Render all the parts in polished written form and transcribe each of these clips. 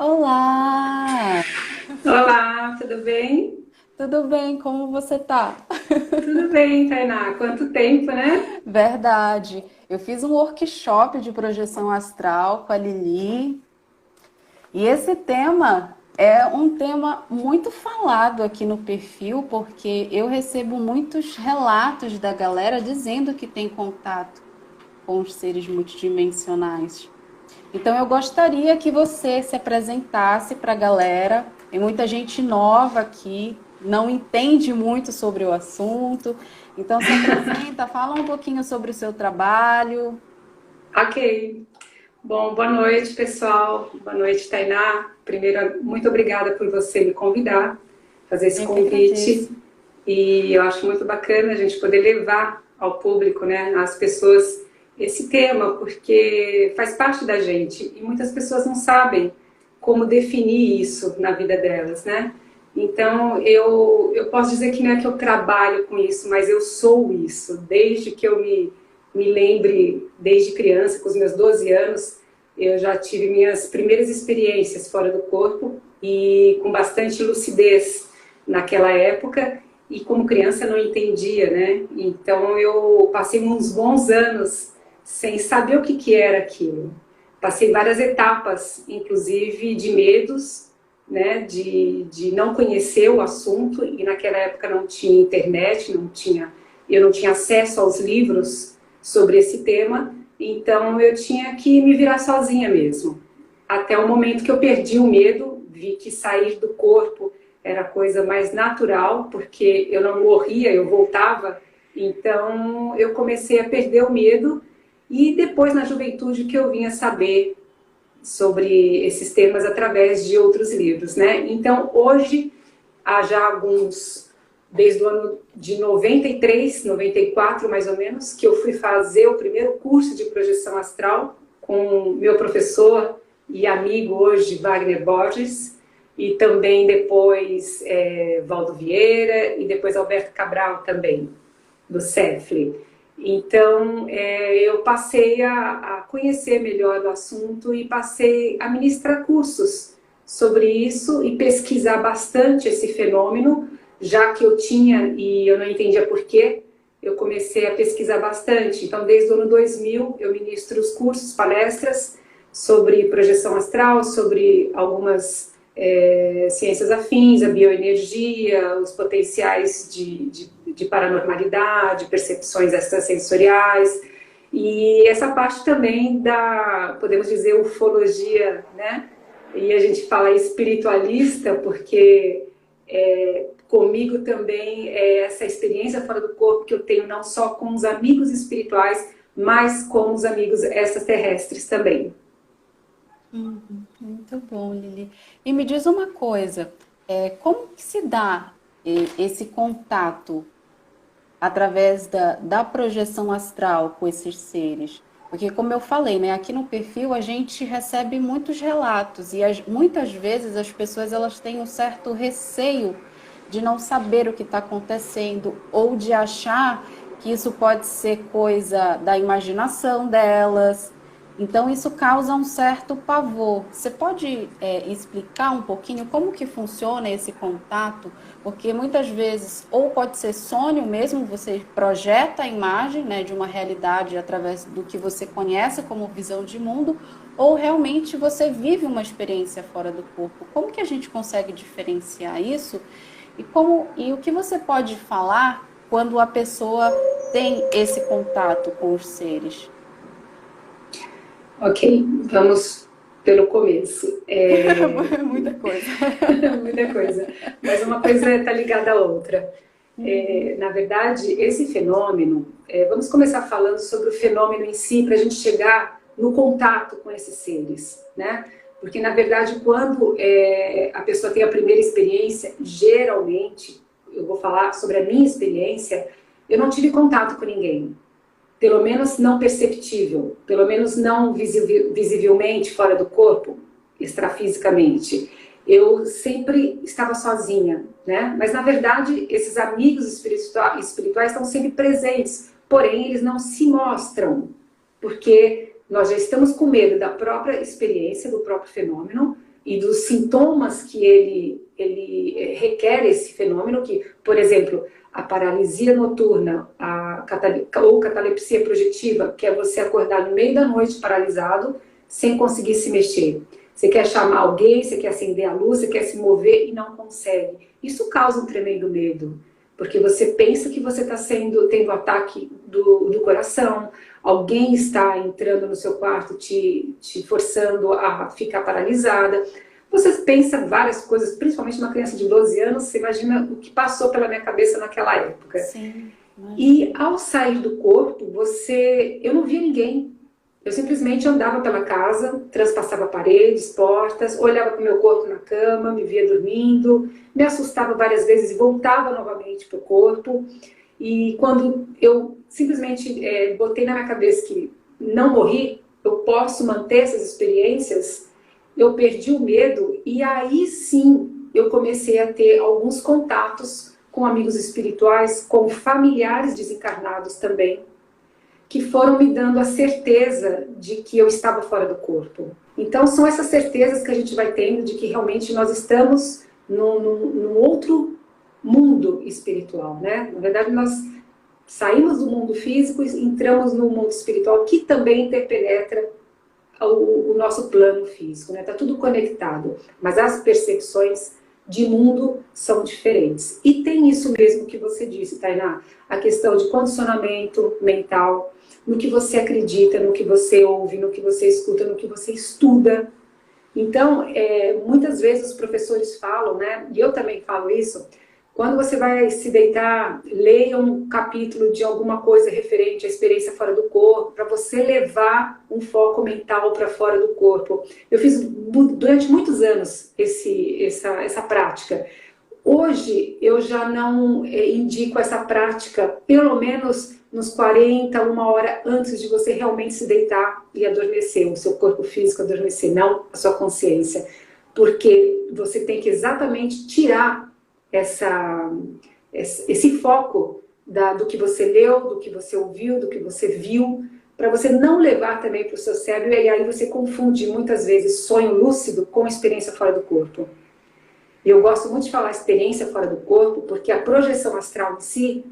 Olá! Olá, tudo bem? Tudo bem? Como você tá? Tudo bem, Tainá. Quanto tempo, né? Verdade. Eu fiz um workshop de projeção astral com a Lili e esse tema é um tema muito falado aqui no perfil porque eu recebo muitos relatos da galera dizendo que tem contato com os seres multidimensionais. Então eu gostaria que você se apresentasse para a galera. Tem muita gente nova aqui, não entende muito sobre o assunto. Então se apresenta, fala um pouquinho sobre o seu trabalho. Ok. Bom, boa noite, pessoal. Boa noite, Tainá. Primeiro, muito obrigada por você me convidar, fazer esse Eu que convite. agradeço. E eu acho muito bacana a gente poder levar ao público, né, às pessoas, esse tema, porque faz parte da gente e muitas pessoas não sabem como definir isso na vida delas, né? Então, eu posso dizer que não é que eu trabalho com isso, mas eu sou isso. Desde que me lembre, desde criança, com os meus 12 anos, eu já tive minhas primeiras experiências fora do corpo e com bastante lucidez naquela época. E como criança não entendia, né? Então eu passei uns bons anos sem saber o que era aquilo. Passei várias etapas, inclusive de medos, né? De não conhecer o assunto, e naquela época não tinha internet, eu não tinha acesso aos livros sobre esse tema, então eu tinha que me virar sozinha mesmo. Até o momento que eu perdi o medo, vi que sair do corpo era a coisa mais natural, porque eu não morria, eu voltava. Então eu comecei a perder o medo e depois na juventude que eu vinha saber sobre esses temas através de outros livros, né? Então hoje há já alguns, desde o ano de 93, 94 mais ou menos, que eu fui fazer o primeiro curso de projeção astral com meu professor e amigo hoje, Wagner Borges, e também depois Valdo Vieira e depois Alberto Cabral também, do CEFLE. Então, eu passei a conhecer melhor o assunto e passei a ministrar cursos sobre isso e pesquisar bastante esse fenômeno, já que eu tinha e eu não entendia por quê, eu comecei a pesquisar bastante. Então, desde o ano 2000, eu ministro os cursos, palestras sobre projeção astral, sobre algumas ciências afins, a bioenergia, os potenciais de paranormalidade, percepções extrasensoriais, e essa parte também da, podemos dizer, ufologia, né? E a gente fala espiritualista porque comigo também é essa experiência fora do corpo que eu tenho não só com os amigos espirituais, mas com os amigos extraterrestres também. Muito bom, Lili. E me diz uma coisa, como que se dá esse contato através da projeção astral com esses seres? Porque, como eu falei, né, aqui no perfil a gente recebe muitos relatos e muitas vezes as pessoas elas têm um certo receio de não saber o que está acontecendo ou de achar que isso pode ser coisa da imaginação delas. Então, isso causa um certo pavor. Você pode explicar um pouquinho como que funciona esse contato? Porque muitas vezes, ou pode ser sonho mesmo, você projeta a imagem, né, de uma realidade através do que você conhece como visão de mundo, ou realmente você vive uma experiência fora do corpo. Como que a gente consegue diferenciar isso? E o que você pode falar quando a pessoa tem esse contato com os seres? Ok, vamos pelo começo. Muita coisa. Muita coisa. Mas uma coisa está ligada à outra. Na verdade, esse fenômeno, vamos começar falando sobre o fenômeno em si, para a gente chegar no contato com esses seres, né? Porque, na verdade, quando a pessoa tem a primeira experiência, geralmente, eu vou falar sobre a minha experiência, eu não tive contato com ninguém, pelo menos não perceptível, pelo menos não visivelmente fora do corpo, extrafisicamente. Eu sempre estava sozinha, né? Mas na verdade esses amigos espirituais estão sempre presentes, porém eles não se mostram, porque nós já estamos com medo da própria experiência, do próprio fenômeno, e dos sintomas que ele requer esse fenômeno, que, por exemplo, a paralisia noturna, ou catalepsia projetiva, que é você acordar no meio da noite paralisado, sem conseguir se mexer. Você quer chamar alguém, você quer acender a luz, você quer se mover e não consegue. Isso causa um tremendo medo, porque você pensa que você está tendo ataque do coração, alguém está entrando no seu quarto te forçando a ficar paralisada. Você pensa várias coisas, principalmente uma criança de 12 anos, você imagina o que passou pela minha cabeça naquela época. Sim, e ao sair do corpo, eu não via ninguém. Eu simplesmente andava pela casa, transpassava paredes, portas, olhava para o meu corpo na cama, me via dormindo, me assustava várias vezes e voltava novamente para o corpo. E quando eu simplesmente botei na minha cabeça que não morri, eu posso manter essas experiências, eu perdi o medo e aí sim eu comecei a ter alguns contatos com amigos espirituais, com familiares desencarnados também, que foram me dando a certeza de que eu estava fora do corpo. Então são essas certezas que a gente vai tendo de que realmente nós estamos num outro mundo espiritual, né? Na verdade nós saímos do mundo físico e entramos no mundo espiritual, que também interpenetra o nosso plano físico, né? Tá tudo conectado, mas as percepções de mundo são diferentes. E tem isso mesmo que você disse, Tainá, a questão de condicionamento mental, no que você acredita, no que você ouve, no que você escuta, no que você estuda. Então, muitas vezes os professores falam, né, e eu também falo isso, quando você vai se deitar, leia um capítulo de alguma coisa referente à experiência fora do corpo, para você levar um foco mental para fora do corpo. Eu fiz durante muitos anos essa prática. Hoje, eu já não indico essa prática, pelo menos nos 40, uma hora antes de você realmente se deitar e adormecer, o seu corpo físico adormecer, não a sua consciência. Porque você tem que exatamente tirar esse foco do que você leu, do que você ouviu, do que você viu, para você não levar também para o seu cérebro, e aí você confunde muitas vezes sonho lúcido com experiência fora do corpo. E eu gosto muito de falar experiência fora do corpo, porque a projeção astral em si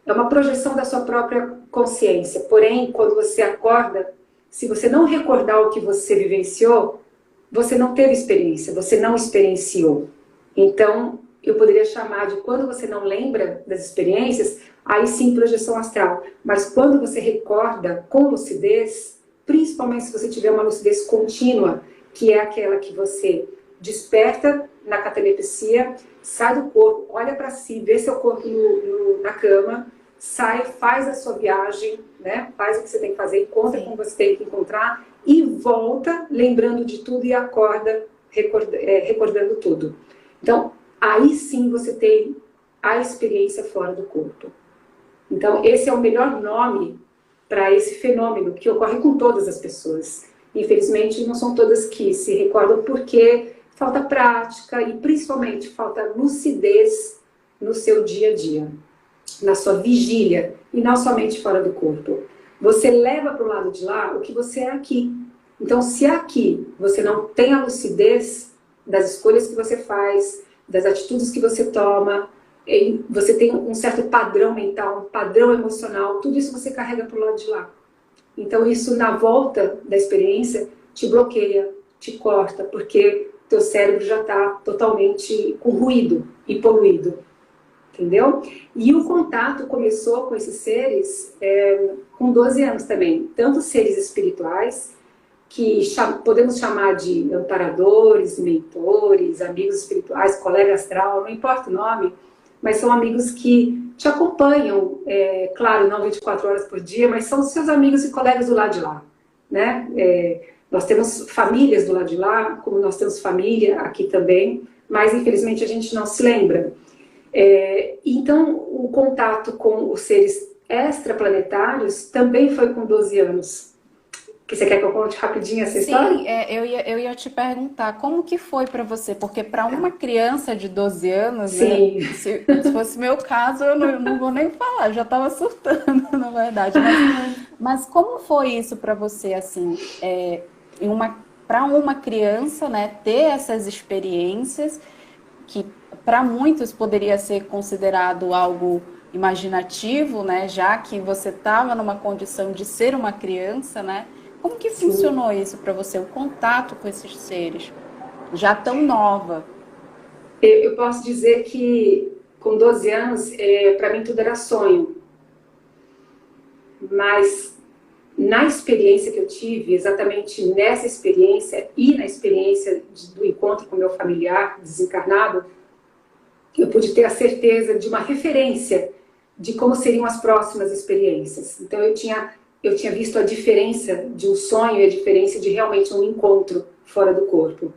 é uma projeção da sua própria consciência. Porém, quando você acorda, se você não recordar o que você vivenciou, você não teve experiência, você não experienciou. Então, eu poderia chamar de quando você não lembra das experiências, aí sim projeção astral. Mas quando você recorda com lucidez, principalmente se você tiver uma lucidez contínua, que é aquela que você desperta na catalepsia, sai do corpo, olha para si, vê seu corpo na cama, sai, faz a sua viagem, né? Faz o que você tem que fazer, encontra como você tem que encontrar e volta lembrando de tudo e acorda recordando tudo. Então, aí sim você tem a experiência fora do corpo. Então, esse é o melhor nome para esse fenômeno que ocorre com todas as pessoas. Infelizmente, não são todas que se recordam porque falta prática e principalmente falta lucidez no seu dia a dia, na sua vigília e não somente fora do corpo. Você leva para o lado de lá o que você é aqui. Então, se aqui você não tem a lucidez das escolhas que você faz, das atitudes que você toma, você tem um certo padrão mental, um padrão emocional, tudo isso você carrega para o lado de lá. Então isso na volta da experiência te bloqueia, te corta, porque teu cérebro já está totalmente com ruído e poluído, entendeu? E o contato começou com esses seres com 12 anos também, tanto seres espirituais, que podemos chamar de amparadores, mentores, amigos espirituais, colega astral, não importa o nome, mas são amigos que te acompanham, claro, não 24 horas por dia, mas são seus amigos e colegas do lado de lá, né? Nós temos famílias do lado de lá, como nós temos família aqui também, mas infelizmente a gente não se lembra. Então, o contato com os seres extraplanetários também foi com 12 anos. Que você quer que eu conte rapidinho essa história? Sim, eu ia te perguntar como que foi para você, porque para uma criança de 12 anos, né, Sim. se fosse meu caso, eu não vou nem falar, já estava surtando, na verdade. Mas como foi isso para você, assim, para uma criança, né, ter essas experiências, que para muitos poderia ser considerado algo imaginativo, né, já que você estava numa condição de ser uma criança, né? Como que Sim. funcionou isso para você, o contato com esses seres, já tão nova? Eu posso dizer que com 12 anos, para mim tudo era sonho, mas na experiência que eu tive, exatamente nessa experiência e na experiência do encontro com meu familiar desencarnado, eu pude ter a certeza de uma referência de como seriam as próximas experiências. Então eu tinha visto a diferença de um sonho e a diferença de realmente um encontro fora do corpo.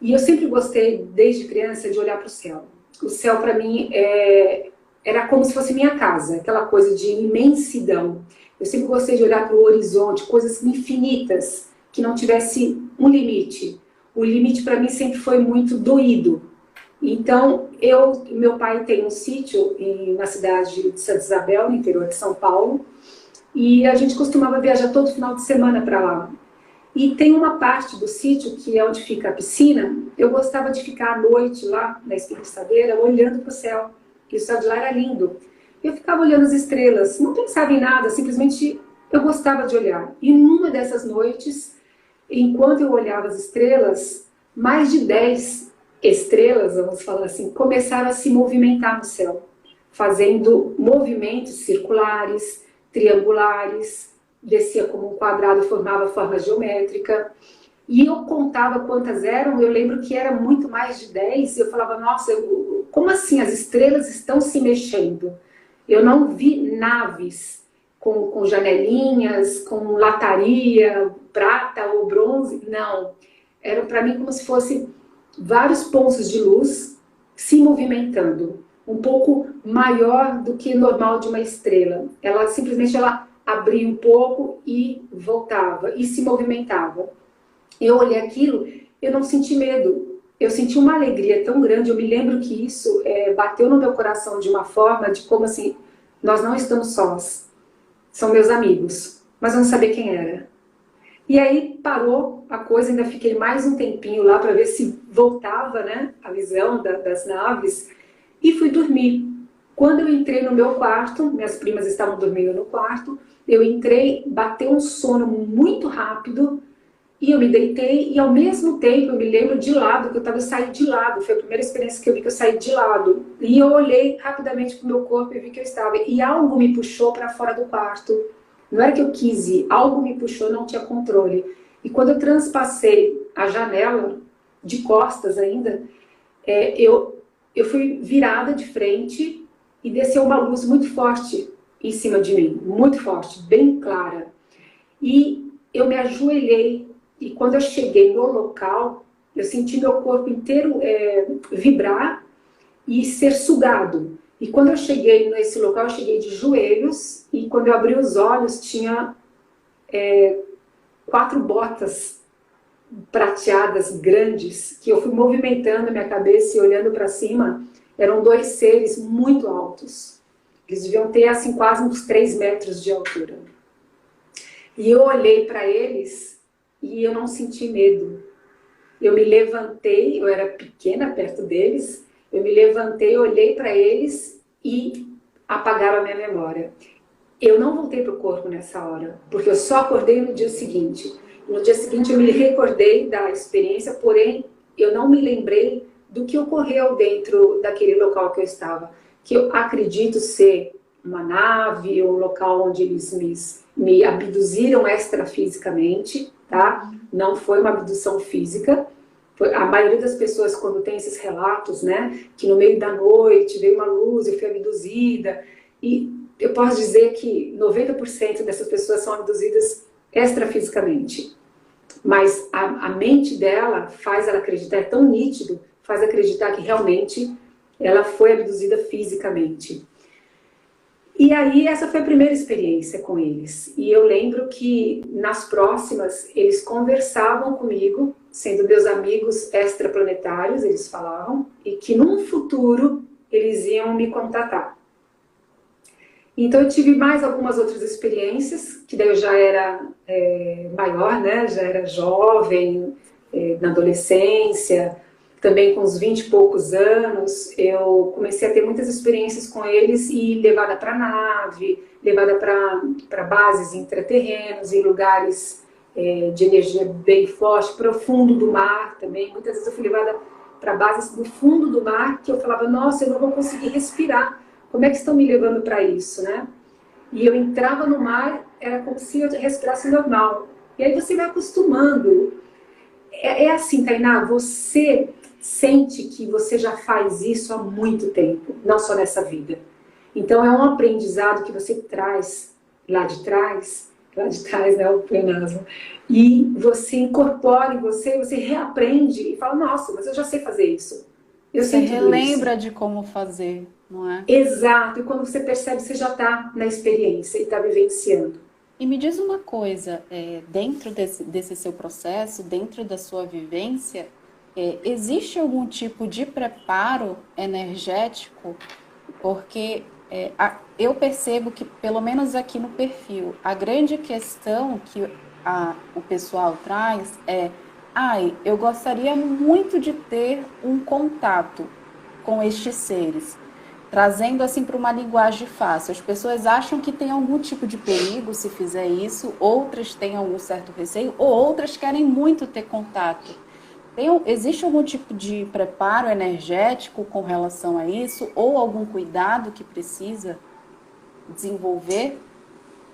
E eu sempre gostei, desde criança, de olhar para o céu. O céu, para mim, era como se fosse minha casa, aquela coisa de imensidão. Eu sempre gostei de olhar para o horizonte, coisas infinitas, que não tivesse um limite. O limite, para mim, sempre foi muito doído. Então, meu pai tem um sítio na cidade de Santa Isabel, no interior de São Paulo, e a gente costumava viajar todo final de semana para lá. E tem uma parte do sítio, que é onde fica a piscina, eu gostava de ficar à noite lá na espiriçadeira, olhando para o céu, e o céu de lá era lindo. Eu ficava olhando as estrelas, não pensava em nada, simplesmente eu gostava de olhar. E numa dessas noites, enquanto eu olhava as estrelas, mais de 10 estrelas, vamos falar assim, começaram a se movimentar no céu, fazendo movimentos circulares, triangulares, descia como um quadrado, formava forma geométrica. E eu contava quantas eram, eu lembro que era muito mais de 10, e eu falava, nossa, como assim as estrelas estão se mexendo? Eu não vi naves com janelinhas, com lataria, prata ou bronze, não. Era para mim como se fosse vários pontos de luz se movimentando, um pouco maior do que normal de uma estrela. Ela simplesmente abria um pouco e voltava, e se movimentava. Eu olhei aquilo, eu não senti medo, eu senti uma alegria tão grande. Eu me lembro que isso bateu no meu coração de uma forma de como assim, nós não estamos sós, são meus amigos, mas eu não sabia quem era. E aí parou a coisa, ainda fiquei mais um tempinho lá para ver se voltava, né, a visão das naves, e fui dormir. Quando eu entrei no meu quarto, minhas primas estavam dormindo no quarto, eu entrei, bateu um sono muito rápido, e eu me deitei, e ao mesmo tempo eu me lembro de lado, que eu saí de lado, foi a primeira experiência que eu vi que eu saí de lado. E eu olhei rapidamente para o meu corpo e vi que eu estava, e algo me puxou para fora do quarto. Não era que eu quis ir, algo me puxou, não tinha controle. E quando eu transpassei a janela, de costas ainda, eu fui virada de frente e desceu uma luz muito forte em cima de mim, muito forte, bem clara. E eu me ajoelhei, e quando eu cheguei no local, eu senti meu corpo inteiro vibrar e ser sugado. E quando eu cheguei nesse local, eu cheguei de joelhos, e quando eu abri os olhos, tinha 4 botas prateadas grandes, que eu fui movimentando minha cabeça e olhando para cima. Eram 2 seres muito altos. Eles deviam ter assim quase uns 3 metros de altura. E eu olhei para eles e eu não senti medo. Eu me levantei, eu era pequena perto deles, eu me levantei, olhei para eles e apagaram a minha memória. Eu não voltei para o corpo nessa hora, porque eu só acordei no dia seguinte. No dia seguinte eu me recordei da experiência, porém eu não me lembrei do que ocorreu dentro daquele local que eu estava, que eu acredito ser uma nave, um local onde eles me abduziram extrafisicamente, tá? Não foi uma abdução física. A maioria das pessoas, quando tem esses relatos, né, que no meio da noite veio uma luz, eu fui abduzida, e eu posso dizer que 90% dessas pessoas são abduzidas extrafisicamente. Mas a mente dela faz ela acreditar, é tão nítido, faz acreditar que realmente ela foi abduzida fisicamente. E aí essa foi a primeira experiência com eles. E eu lembro que nas próximas eles conversavam comigo, sendo meus amigos extraplanetários, eles falavam, e que num futuro eles iam me contatar. Então eu tive mais algumas outras experiências, que daí eu já era maior, né? Já era jovem, na adolescência, também com uns 20 e poucos anos, eu comecei a ter muitas experiências com eles e levada para nave, levada para bases intraterrenos, em lugares de energia bem forte, profundo do mar também. Muitas vezes eu fui levada para bases do fundo do mar, que eu falava, nossa, eu não vou conseguir respirar. Como é que estão me levando para isso, né? E eu entrava no mar, era como se eu respirasse normal. E aí você vai acostumando. É assim, Tainá, você sente que você já faz isso há muito tempo, não só nessa vida. Então é um aprendizado que você traz lá de trás, né, o pleonasmo, e você incorpora em você, você reaprende e fala, nossa, mas eu já sei fazer isso. Eu Você sei tudo relembra isso. de como fazer, não é? Exato, e quando você percebe, você já está na experiência e está vivenciando. E me diz uma coisa, dentro desse seu processo, dentro da sua vivência, existe algum tipo de preparo energético? Porque eu percebo que, pelo menos aqui no perfil, a grande questão que o pessoal traz é: ai, eu gostaria muito de ter um contato com estes seres, trazendo assim para uma linguagem fácil. As pessoas acham que tem algum tipo de perigo se fizer isso, outras têm algum certo receio, ou outras querem muito ter contato. Existe algum tipo de preparo energético com relação a isso, ou algum cuidado que precisa desenvolver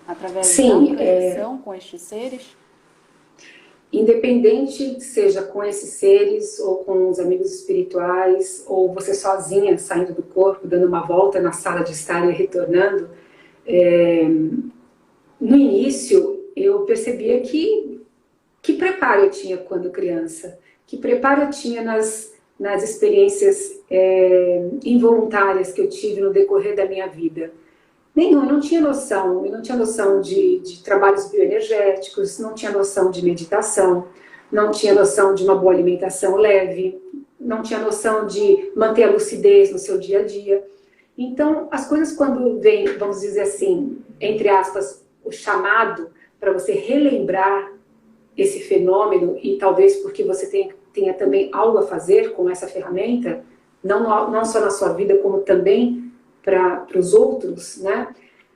através da Sim, projeção com estes seres? independente seja com esses seres ou com os amigos espirituais ou você sozinha saindo do corpo, dando uma volta na sala de estar e retornando, é, no início eu percebia que preparo eu tinha quando criança, que preparo eu tinha nas experiências involuntárias que eu tive no decorrer da minha vida. Nenhum, eu não tinha noção de trabalhos bioenergéticos, não tinha noção de meditação, não tinha noção de uma boa alimentação leve, não tinha noção de manter a lucidez no seu dia a dia. Então, as coisas quando vem, vamos dizer assim, entre aspas, o chamado para você relembrar esse fenômeno e talvez porque você tenha também algo a fazer com essa ferramenta, não só na sua vida, como também para os outros, né?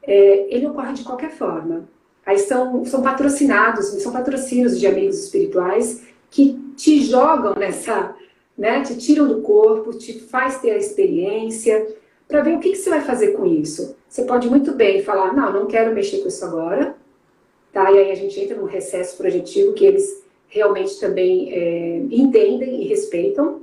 Ele ocorre de qualquer forma. Aí são patrocinados, são patrocínios de amigos espirituais que te jogam nessa, né? Te tiram do corpo, te faz ter a experiência, para ver o que você vai fazer com isso. Você pode muito bem falar, não quero mexer com isso agora, tá? E aí a gente entra num recesso projetivo que eles realmente também entendem e respeitam.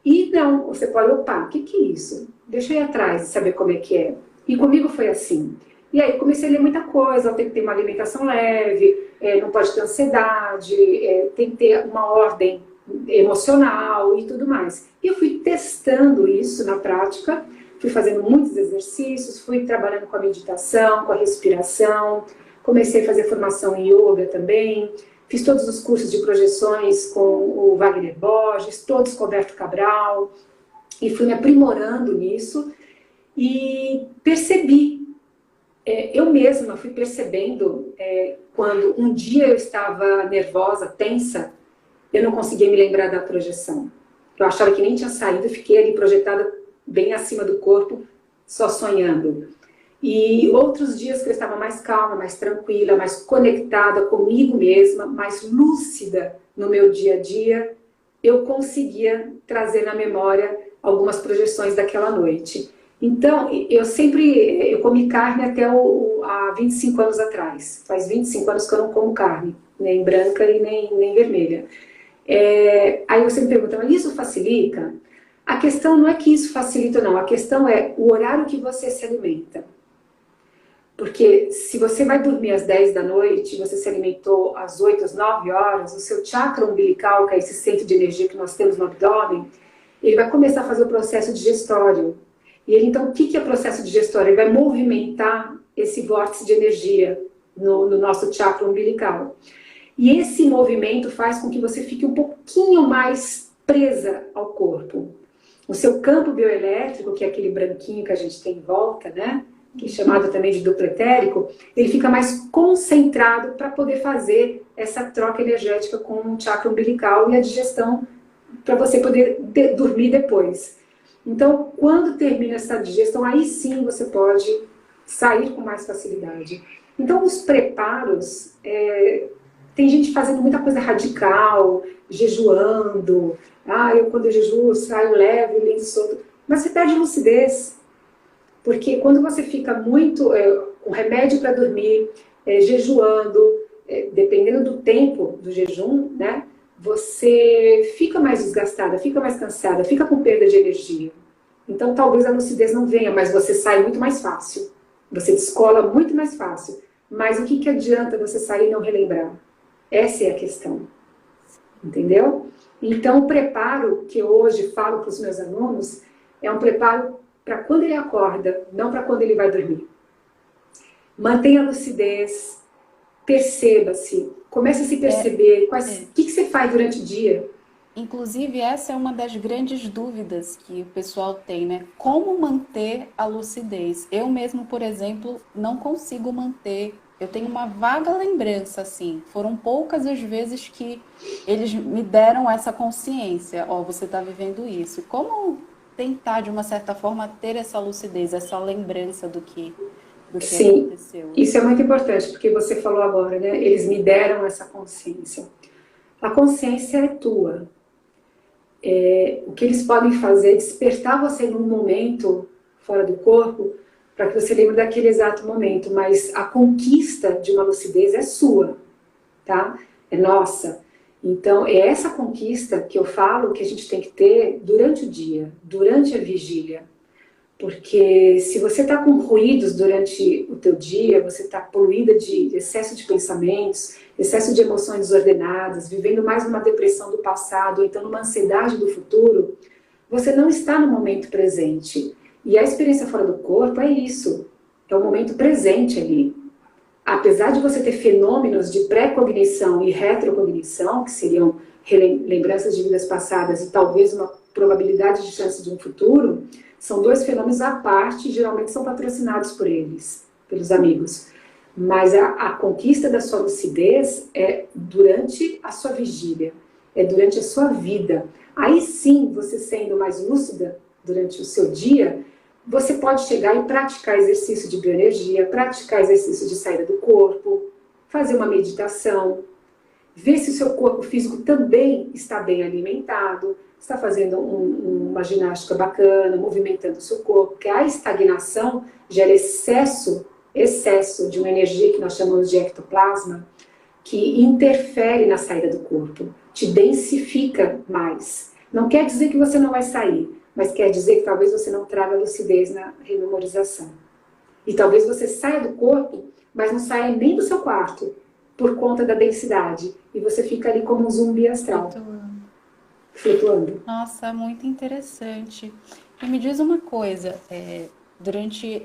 E não, você pode, opa, o que é isso? Deixa eu ir atrás e saber como é que é. E comigo foi assim. E aí comecei a ler muita coisa, tem que ter uma alimentação leve, não pode ter ansiedade, tem que ter uma ordem emocional e tudo mais. E eu fui testando isso na prática, fui fazendo muitos exercícios, fui trabalhando com a meditação, com a respiração, comecei a fazer formação em yoga também, fiz todos os cursos de projeções com o Wagner Borges, todos com o Roberto Cabral, e fui me aprimorando nisso e percebi, eu mesma fui percebendo quando um dia eu estava nervosa, tensa, eu não conseguia me lembrar da projeção. Eu achava que nem tinha saído, fiquei ali projetada bem acima do corpo, só sonhando. E outros dias que eu estava mais calma, mais tranquila, mais conectada comigo mesma, mais lúcida no meu dia a dia, eu conseguia trazer na memória algumas projeções daquela noite. Então, eu comi carne até há 25 anos atrás. Faz 25 anos que eu não como carne, nem branca e nem vermelha. Aí você me pergunta, mas isso facilita? A questão não é que isso facilita ou não, a questão é o horário que você se alimenta. Porque se você vai dormir às 10 da noite, você se alimentou às 8, às 9 horas, o seu chakra umbilical, que é esse centro de energia que nós temos no abdômen, ele vai começar a fazer o processo digestório. E ele, então, o que é o processo digestório? Ele vai movimentar esse vórtice de energia no nosso chakra umbilical. E esse movimento faz com que você fique um pouquinho mais presa ao corpo. O seu campo bioelétrico, que é aquele branquinho que a gente tem em volta, né? que é chamado também de duplo etérico, ele fica mais concentrado para poder fazer essa troca energética com o chakra umbilical e a digestão para você poder dormir depois. Então, quando termina essa digestão, aí sim você pode sair com mais facilidade. Então, os preparos, tem gente fazendo muita coisa radical, jejuando, quando eu jejuo, saio leve, lindo, solto, mas você perde lucidez, porque quando você fica muito com remédio para dormir, jejuando, dependendo do tempo do jejum, né, você fica mais desgastada, fica mais cansada, fica com perda de energia. Então talvez a lucidez não venha, mas você sai muito mais fácil. Você descola muito mais fácil. Mas o que adianta você sair e não relembrar? Essa é a questão. Entendeu? Então o preparo que eu hoje falo para os meus alunos é um preparo para quando ele acorda, não para quando ele vai dormir. Mantenha a lucidez, perceba-se, comece a se perceber. O que você faz durante o dia? Inclusive, essa é uma das grandes dúvidas que o pessoal tem, né? Como manter a lucidez? Eu mesmo, por exemplo, não consigo manter. Eu tenho uma vaga lembrança, assim. Foram poucas as vezes que eles me deram essa consciência. Você está vivendo isso. Como tentar, de uma certa forma, ter essa lucidez, essa lembrança do que aconteceu? Isso é muito importante, porque você falou agora, né? Eles me deram essa consciência. A consciência é tua. O que eles podem fazer é despertar você num momento fora do corpo, para que você lembre daquele exato momento, mas a conquista de uma lucidez é sua, tá? É nossa. Então, é essa conquista que eu falo que a gente tem que ter durante o dia, durante a vigília. Porque se você está com ruídos durante o teu dia, você está poluída de excesso de pensamentos, excesso de emoções desordenadas, vivendo mais numa depressão do passado, ou então numa ansiedade do futuro, você não está no momento presente. E a experiência fora do corpo é isso, é o momento presente ali. Apesar de você ter fenômenos de pré-cognição e retrocognição, que seriam lembranças de vidas passadas e talvez uma probabilidade de chance de um futuro, são dois fenômenos à parte, geralmente são patrocinados por eles, pelos amigos. Mas a conquista da sua lucidez é durante a sua vigília, é durante a sua vida. Aí sim, você sendo mais lúcida durante o seu dia, você pode chegar e praticar exercício de bioenergia, praticar exercício de saída do corpo, fazer uma meditação, ver se o seu corpo físico também está bem alimentado, está fazendo uma ginástica bacana, movimentando o seu corpo, porque a estagnação gera excesso de uma energia que nós chamamos de ectoplasma, que interfere na saída do corpo, te densifica mais. Não quer dizer que você não vai sair, mas quer dizer que talvez você não traga lucidez na rememorização. E talvez você saia do corpo, mas não saia nem do seu quarto, por conta da densidade. E você fica ali como um zumbi astral. Flutuando. Nossa, muito interessante. E me diz uma coisa, durante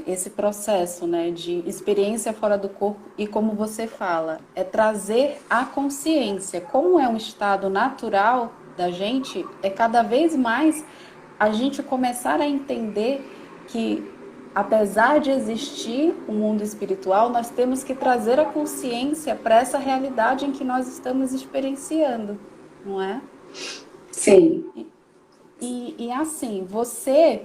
esse processo, né, de experiência fora do corpo, e como você fala, é trazer a consciência, como é um estado natural da gente, é cada vez mais a gente começar a entender que, apesar de existir um mundo espiritual, nós temos que trazer a consciência para essa realidade em que nós estamos experienciando, não é? Sim. E assim, você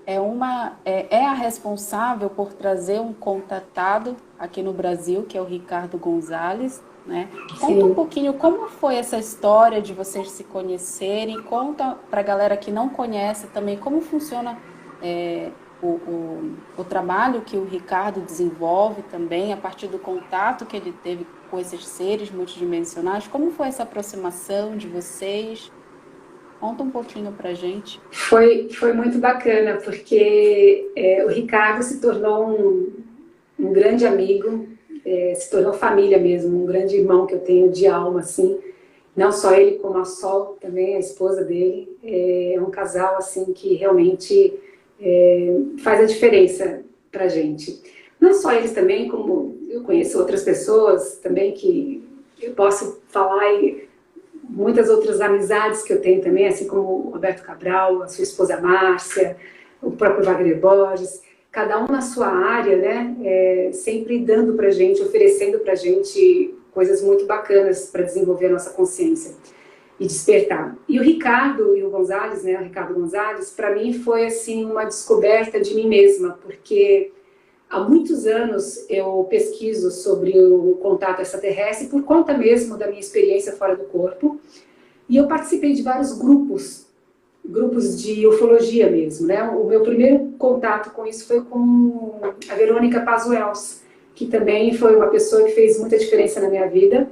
é a responsável por trazer um contatado aqui no Brasil, que é o Ricardo Gonzalez, né? Conta um pouquinho como foi essa história de vocês se conhecerem, conta para a galera que não conhece também como funciona o trabalho que o Ricardo desenvolve também, a partir do contato que ele teve com esses seres multidimensionais. Como foi essa aproximação de vocês? Conta um pouquinho pra gente. Foi muito bacana, porque o Ricardo se tornou um grande amigo, se tornou família mesmo, um grande irmão que eu tenho de alma, assim. Não só ele, como a Sol, também a esposa dele. É um casal, assim, que realmente faz a diferença pra gente. Não só eles também, como eu conheço outras pessoas também que eu posso falar e muitas outras amizades que eu tenho também, assim como o Roberto Cabral, a sua esposa Márcia, o próprio Wagner Borges. cada um na sua área, né? Sempre dando para a gente, oferecendo para a gente coisas muito bacanas para desenvolver a nossa consciência e despertar. E o Ricardo e o Gonzalez, né? O Ricardo Gonzalez, para mim foi assim uma descoberta de mim mesma, porque há muitos anos eu pesquiso sobre o contato extraterrestre por conta mesmo da minha experiência fora do corpo. E eu participei de vários grupos de ufologia mesmo, né? O meu primeiro contato com isso foi com a Verônica Pazuells, que também foi uma pessoa que fez muita diferença na minha vida.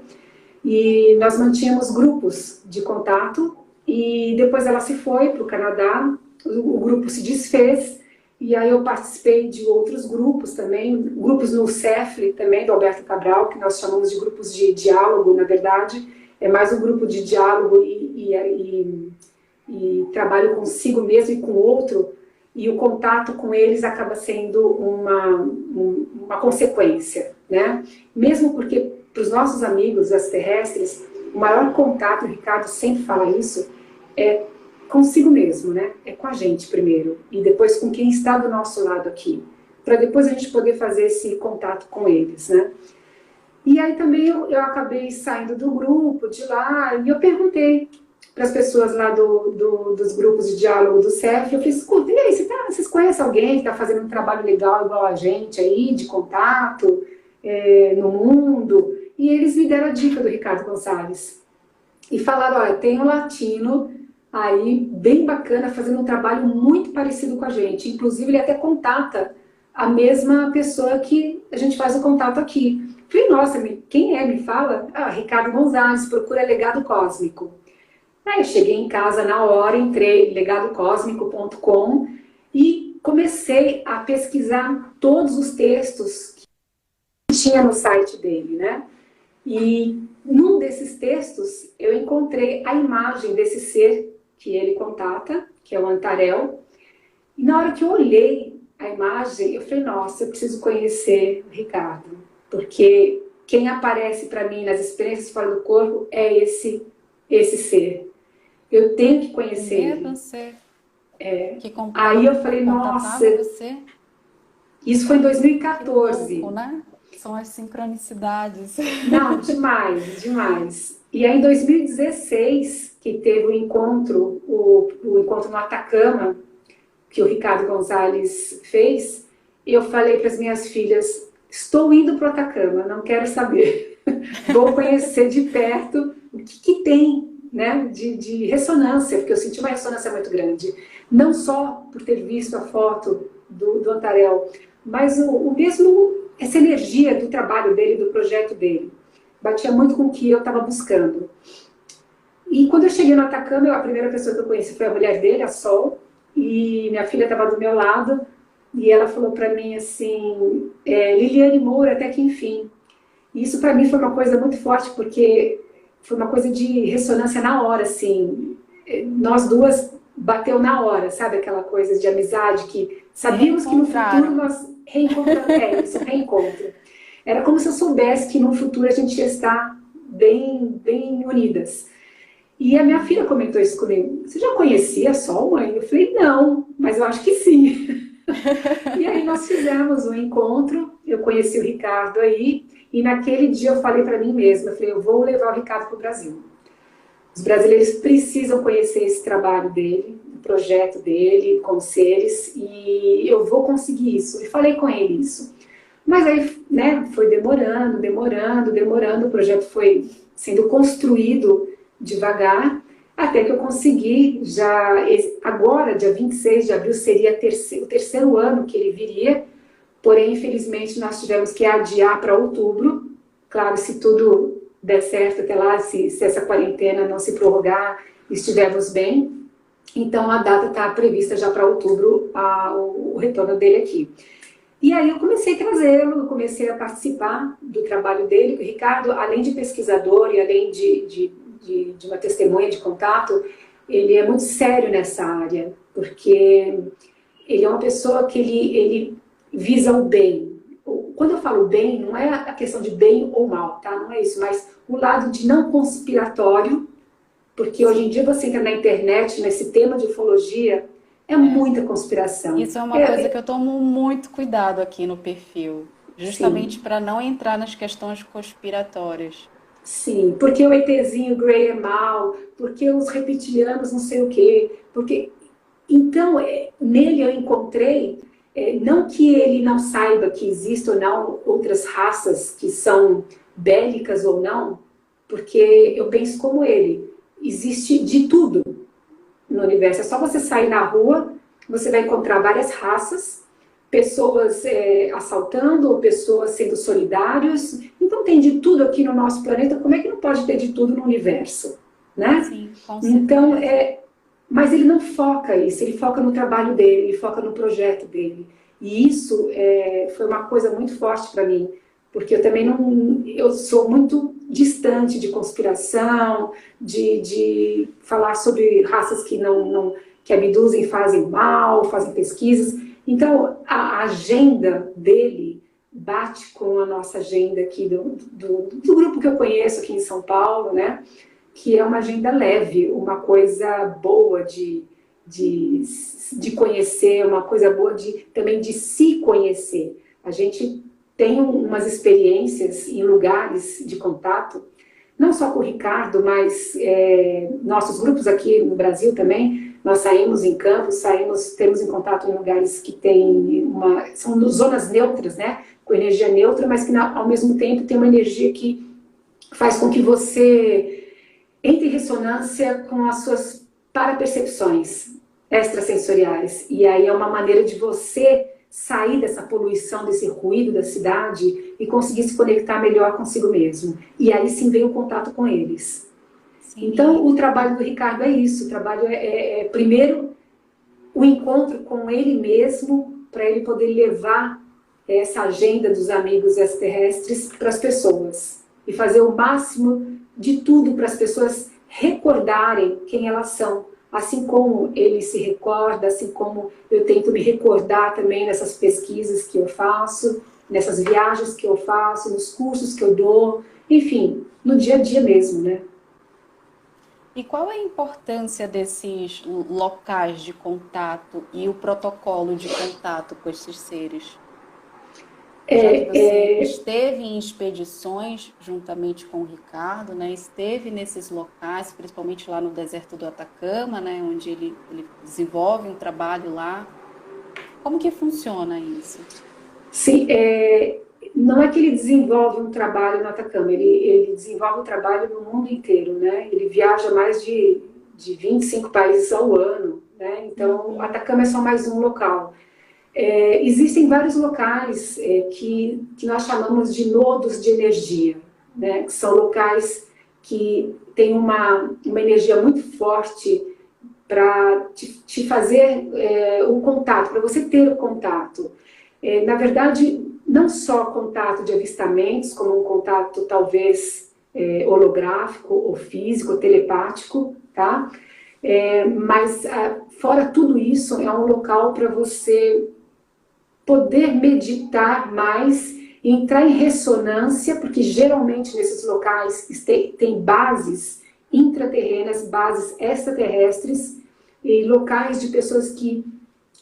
E nós mantínhamos grupos de contato e depois ela se foi para o Canadá, o grupo se desfez e aí eu participei de outros grupos também, grupos no CEFRE também, do Alberto Cabral, que nós chamamos de grupos de diálogo, na verdade, é mais um grupo de diálogo e trabalho consigo mesmo e com o outro, e o contato com eles acaba sendo uma consequência, né? Mesmo porque, para os nossos amigos extraterrestres, o maior contato, o Ricardo sempre fala isso, é consigo mesmo, né? É com a gente primeiro, e depois com quem está do nosso lado aqui, para depois a gente poder fazer esse contato com eles, né? E aí também eu acabei saindo do grupo, de lá, e eu perguntei para as pessoas lá dos grupos de diálogo do CEF, eu falei, escuta, e aí, vocês conhecem alguém que está fazendo um trabalho legal igual a gente aí, de contato no mundo? E eles me deram a dica do Ricardo Gonçalves. E falaram, olha, tem um latino aí, bem bacana, fazendo um trabalho muito parecido com a gente. Inclusive, ele até contata a mesma pessoa que a gente faz o contato aqui. Falei, nossa, quem é? Me fala. Ah, Ricardo Gonçalves, procura Legado Cósmico. Aí eu cheguei em casa na hora, entrei em legadocosmico.com e comecei a pesquisar todos os textos que tinha no site dele, né? E num desses textos eu encontrei a imagem desse ser que ele contata, que é o Antarel. E na hora que eu olhei a imagem, eu falei, nossa, eu preciso conhecer o Ricardo, porque quem aparece para mim nas experiências fora do corpo é esse ser. Eu tenho que conhecer ele. Você que Aí eu falei, nossa, você? isso foi em 2014. Que louco, né? São as sincronicidades. Não, demais, demais. E aí em 2016, que teve o encontro, o encontro no Atacama, que o Ricardo Gonzalez fez, eu falei para as minhas filhas, estou indo para o Atacama, não quero saber. Vou conhecer de perto o que tem, né, de ressonância, porque eu senti uma ressonância muito grande. Não só por ter visto a foto do Antarel, mas o mesmo, essa energia do trabalho dele, do projeto dele. Batia muito com o que eu estava buscando. E quando eu cheguei no Atacama, a primeira pessoa que eu conheci foi a mulher dele, a Sol, e minha filha estava do meu lado, e ela falou para mim assim, Liliane Moura, até que enfim. E isso para mim foi uma coisa muito forte, porque foi uma coisa de ressonância na hora, assim. Nós duas bateu na hora, sabe? Aquela coisa de amizade que sabíamos que no futuro nós reencontramos. Isso, um reencontro. Era como se eu soubesse que no futuro a gente ia estar bem, bem unidas. E a minha filha comentou isso comigo. Você já conhecia a Sol, mãe? Eu falei, não, mas eu acho que sim. E aí nós fizemos um encontro, eu conheci o Ricardo aí, e naquele dia eu falei para mim mesma, eu falei, eu vou levar o Ricardo para o Brasil. Os brasileiros precisam conhecer esse trabalho dele, o projeto dele com os seres, e eu vou conseguir isso. E falei com ele isso. Mas aí, né, foi demorando, o projeto foi sendo construído devagar, até que eu consegui, já agora, dia 26 de abril, seria o terceiro ano que ele viria, porém, infelizmente, nós tivemos que adiar para outubro. Claro, se tudo der certo até lá, se essa quarentena não se prorrogar, estivermos bem, então a data está prevista já para outubro, o retorno dele aqui. E aí eu comecei a trazê-lo, comecei a participar do trabalho dele. O Ricardo, além de pesquisador e além de uma testemunha de contato, ele é muito sério nessa área, porque ele é uma pessoa que ele visa o bem. Quando eu falo bem, não é a questão de bem ou mal, tá? Não é isso, mas o lado de não conspiratório, porque hoje em dia você entra na internet, nesse tema de ufologia, É muita conspiração. Isso é uma coisa que eu tomo muito cuidado aqui no perfil, justamente Sim, para não entrar nas questões conspiratórias. sim. Porque o ETzinho Grey é mal, porque os reptilianos não sei o quê, porque... Então, nele eu encontrei, não que ele não saiba que existem ou não outras raças que são bélicas ou não, porque eu penso como ele, existe de tudo no universo. É só você sair na rua, você vai encontrar várias raças, pessoas assaltando ou pessoas sendo solidários. Então tem de tudo aqui no nosso planeta. Como é que não pode ter de tudo no universo, né? Sim, com Então, certeza. mas ele não foca isso, ele foca no trabalho dele, ele foca no projeto dele. E isso foi uma coisa muito forte para mim, porque eu também não, eu sou muito distante de conspiração, de falar sobre raças que que abduzem, fazem mal, fazem pesquisas. Então, a agenda dele bate com a nossa agenda aqui do grupo que eu conheço aqui em São Paulo, né? Que é uma agenda leve, uma coisa boa de, de conhecer, uma coisa boa também de se conhecer. A gente tem umas experiências em lugares de contato, não só com o Ricardo, mas nossos grupos aqui no Brasil também, nós saímos em campos, temos em contato em lugares que são zonas neutras, né, com energia neutra, mas que ao mesmo tempo tem uma energia que faz com que você entre em ressonância com as suas parapercepções extrasensoriais. E aí é uma maneira de você sair dessa poluição, desse ruído da cidade e conseguir se conectar melhor consigo mesmo. E aí sim vem o contato com eles. Então, Sim, o trabalho do Ricardo é isso. O trabalho primeiro, o encontro com ele mesmo, para ele poder levar essa agenda dos amigos extraterrestres para as pessoas. E fazer o máximo de tudo para as pessoas recordarem quem elas são. Assim como ele se recorda, assim como eu tento me recordar também nessas pesquisas que eu faço, nessas viagens que eu faço, nos cursos que eu dou, enfim, no dia a dia mesmo, né? e qual é a importância desses locais de contato e o protocolo de contato com esses seres? Já que você esteve em expedições juntamente com o Ricardo, né? Esteve nesses locais, principalmente lá no deserto do Atacama, né? Onde ele desenvolve um trabalho lá. Como que funciona isso? Sim, não é que ele desenvolve um trabalho no Atacama, ele desenvolve um trabalho no mundo inteiro, né? Ele viaja mais de 25 países ao ano, né? Então, o Uhum. Atacama é só mais um local. Existem vários locais que nós chamamos de nodos de energia, né? Que são locais que têm uma energia muito forte para te fazer o contato, para você ter o contato. Na verdade, não só contato de avistamentos, como um contato talvez holográfico, ou físico, ou telepático, tá? Mas fora tudo isso, é um local para você poder meditar mais, entrar em ressonância, porque geralmente nesses locais tem bases intraterrenas, bases extraterrestres, e locais de pessoas que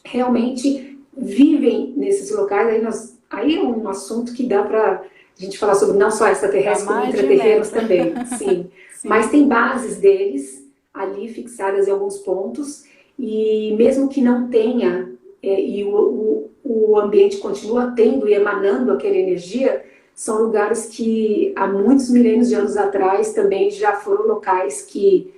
realmente vivem nesses locais. Aí é um assunto que dá para a gente falar sobre não só Dá extraterrestres, como mais de intraterrenos metro. também, sim. Mas Sim. tem bases deles ali fixadas em alguns pontos, e mesmo que não tenha, e o ambiente continua tendo e emanando aquela energia, são lugares que há muitos milênios de anos atrás também já foram locais que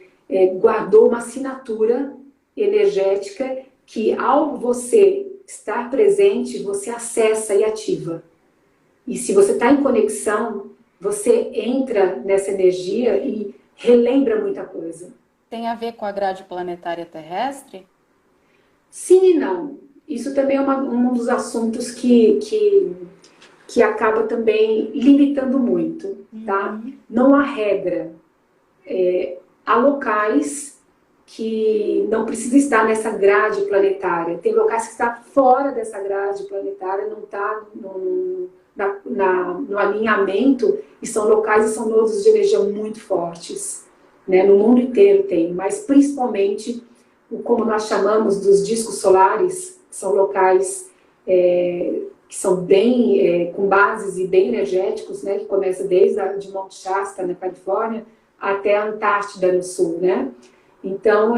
guardou uma assinatura energética que ao você estar presente, você acessa e ativa. E se você está em conexão, você entra nessa energia e relembra muita coisa. Tem a ver com a grade planetária terrestre? Sim e não. Isso também é um dos assuntos que acaba também limitando muito, tá? Uhum. Não há regra. Há locais que não precisa estar nessa grade planetária. Tem locais que está fora dessa grade planetária, não está no alinhamento, e são locais e são nodos de energia muito fortes. Né? No mundo inteiro tem, mas principalmente como nós chamamos dos discos solares, são locais que são bem, com bases e bem energéticos, né, que começa desde de Monte Shasta, na Califórnia, até a Antártida, no sul, né? Então,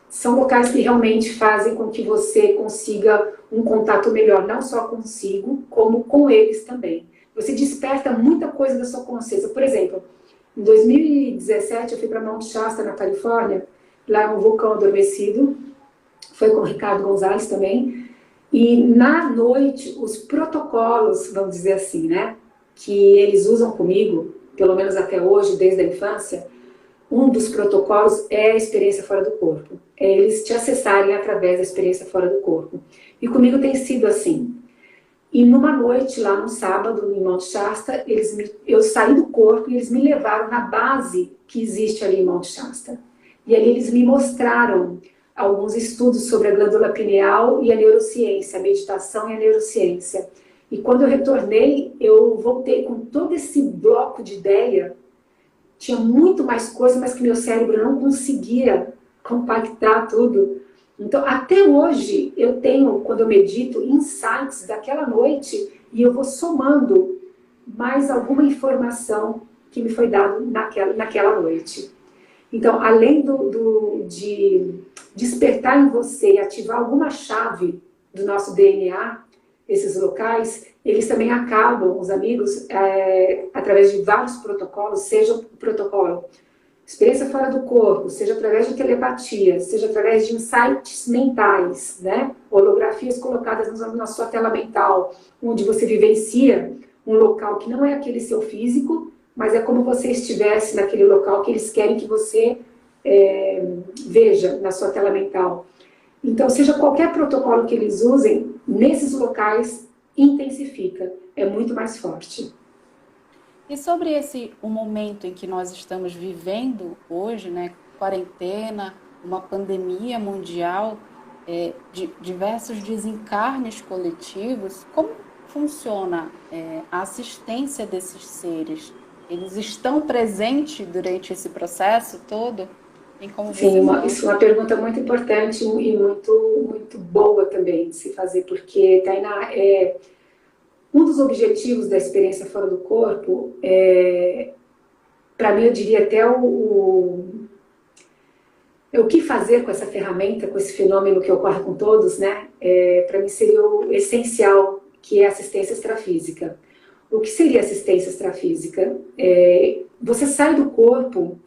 são locais que realmente fazem com que você consiga um contato melhor, não só consigo, como com eles também. Você desperta muita coisa da sua consciência. Por exemplo, em 2017, eu fui para Monte Shasta, na Califórnia, lá é um vulcão adormecido, foi com o Ricardo Gonzalez também, e na noite, os protocolos, vamos dizer assim, né, que eles usam comigo, pelo menos até hoje, desde a infância, um dos protocolos é a experiência fora do corpo. É eles te acessarem através da experiência fora do corpo. E comigo tem sido assim. E numa noite, lá no sábado, em Monte Shasta, eu saí do corpo e eles me levaram na base que existe ali em Monte Shasta. E ali eles me mostraram alguns estudos sobre a glândula pineal e a neurociência, a meditação e a neurociência. E quando eu retornei, eu voltei com todo esse bloco de ideia. Tinha muito mais coisa, mas que meu cérebro não conseguia compactar tudo. Então, até hoje, eu tenho, quando eu medito, insights daquela noite e eu vou somando mais alguma informação que me foi dada naquela noite. Então, além de despertar em você e ativar alguma chave do nosso DNA, esses locais, eles também acabam, os amigos, através de vários protocolos, seja o protocolo experiência fora do corpo, seja através de telepatia, seja através de insights mentais, né? Holografias colocadas na sua tela mental, onde você vivencia um local que não é aquele seu físico, mas é como você estivesse naquele local que eles querem que você veja na sua tela mental. Então, seja qualquer protocolo que eles usem, nesses locais intensifica, é muito mais forte. E sobre o momento em que nós estamos vivendo hoje, né, quarentena, uma pandemia mundial, diversos desencarnes coletivos, como funciona a assistência desses seres? Eles estão presentes durante esse processo todo? Tem como Sim, isso é uma pergunta muito importante e muito boa também de se fazer, porque, Tainá, um dos objetivos da experiência fora do corpo, para mim, eu diria até o que fazer com essa ferramenta, com esse fenômeno que ocorre com todos, né? Para mim seria o essencial, que é a assistência extrafísica. O que seria assistência extrafísica? Você sai do corpo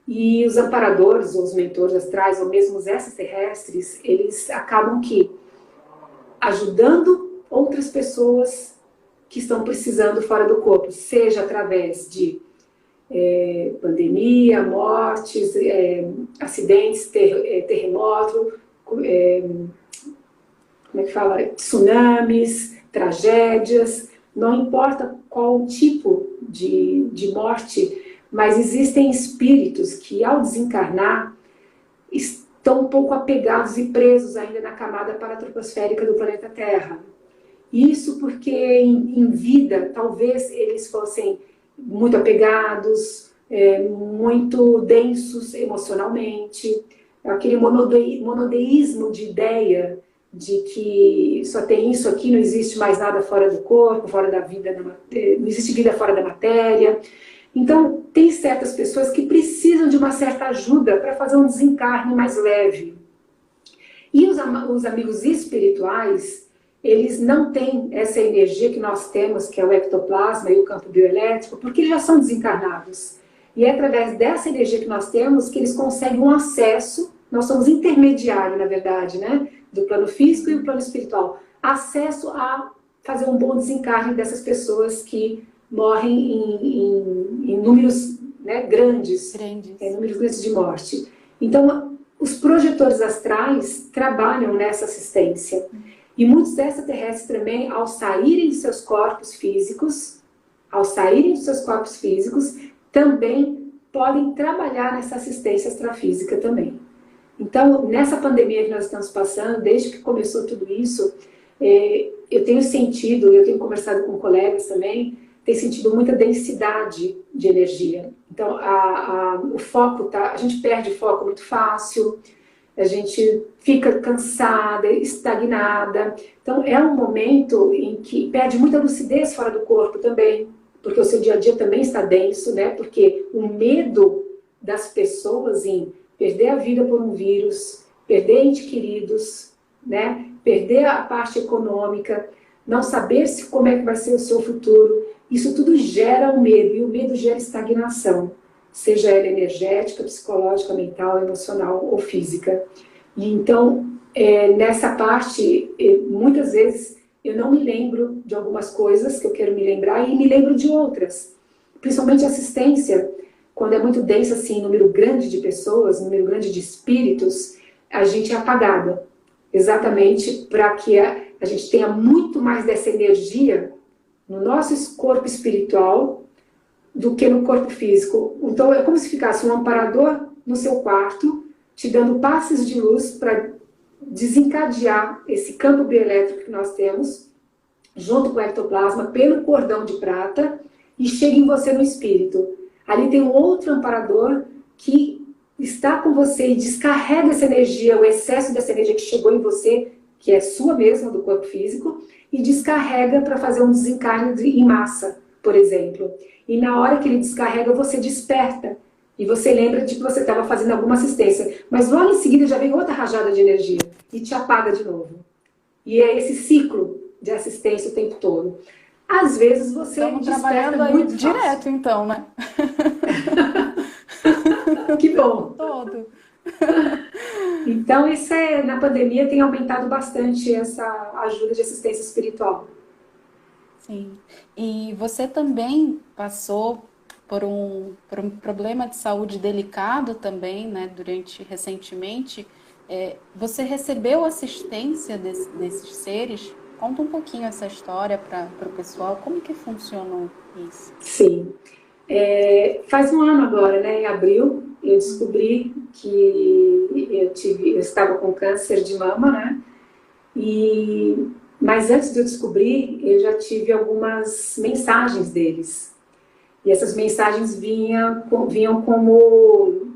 e os amparadores, ou os mentores astrais, ou mesmo os extraterrestres, eles acabam ajudando outras pessoas que estão precisando fora do corpo, seja através de pandemia, mortes, acidentes, terremoto, como é que fala? Tsunamis, tragédias, não importa qual tipo de morte, mas existem espíritos que, ao desencarnar, estão um pouco apegados e presos ainda na camada paratroposférica do planeta Terra. Isso porque em vida, talvez eles fossem muito apegados, muito densos emocionalmente, aquele monodeísmo de ideia de que só tem isso aqui, não existe mais nada fora do corpo, fora da vida, não existe vida fora da matéria. Então, tem certas pessoas que precisam de uma certa ajuda para fazer um desencarne mais leve. E os amigos espirituais, eles não têm essa energia que nós temos, que é o ectoplasma e o campo bioelétrico, porque eles já são desencarnados. E é através dessa energia que nós temos que eles conseguem um acesso, nós somos intermediário, na verdade, né, do plano físico e o plano espiritual, acesso a fazer um bom desencarne dessas pessoas que morrem em números, né, grandes. Números grandes de morte. Então, os projetores astrais trabalham nessa assistência. E muitos extraterrestres também, ao saírem de seus corpos físicos, também podem trabalhar nessa assistência extrafísica também. Então, nessa pandemia que nós estamos passando, desde que começou tudo isso, eu tenho sentido, eu tenho conversado com colegas também, tenho sentido muita densidade de energia. Então, o foco a gente perde foco muito fácil, a gente fica cansada, estagnada. Então, é um momento em que perde muita lucidez fora do corpo também, porque o seu dia a dia também está denso, né? Porque o medo das pessoas em perder a vida por um vírus, perder entes queridos, né? Perder a parte econômica, não saber se como é que vai ser o seu futuro, isso tudo gera o medo, e o medo gera estagnação, seja ela energética, psicológica, mental, emocional ou física. E então, nessa parte, muitas vezes eu não me lembro de algumas coisas que eu quero me lembrar e me lembro de outras. Principalmente assistência, quando é muito denso, assim, número grande de pessoas, número grande de espíritos, a gente é apagada. Exatamente para que a gente tenha muito mais dessa energia no nosso corpo espiritual do que no corpo físico. Então é como se ficasse um amparador no seu quarto, te dando passes de luz para desencadear esse campo bioelétrico que nós temos, junto com o ectoplasma, pelo cordão de prata, e chega em você no espírito. Ali tem um outro amparador que está com você e descarrega essa energia, o excesso dessa energia que chegou em você, que é sua mesma, do corpo físico, e descarrega para fazer um desencarne em massa, por exemplo. E na hora que ele descarrega, você desperta. E você lembra de que você estava fazendo alguma assistência. Mas logo em seguida já vem outra rajada de energia e te apaga de novo. E é esse ciclo de assistência o tempo todo. Às vezes você Estamos desperta trabalhando aí muito direto, fácil. então, né? Que bom! Todo. Então, isso na pandemia tem aumentado bastante essa ajuda de assistência espiritual. Sim. E você também passou por um problema de saúde delicado também, né, recentemente. Você recebeu assistência desses seres? Conta um pouquinho essa história para o pessoal, como que funcionou isso? Sim. Faz um ano agora, né, em abril, eu descobri que eu estava com câncer de mama, né? Mas antes de eu descobrir, eu já tive algumas mensagens deles. E essas mensagens vinham como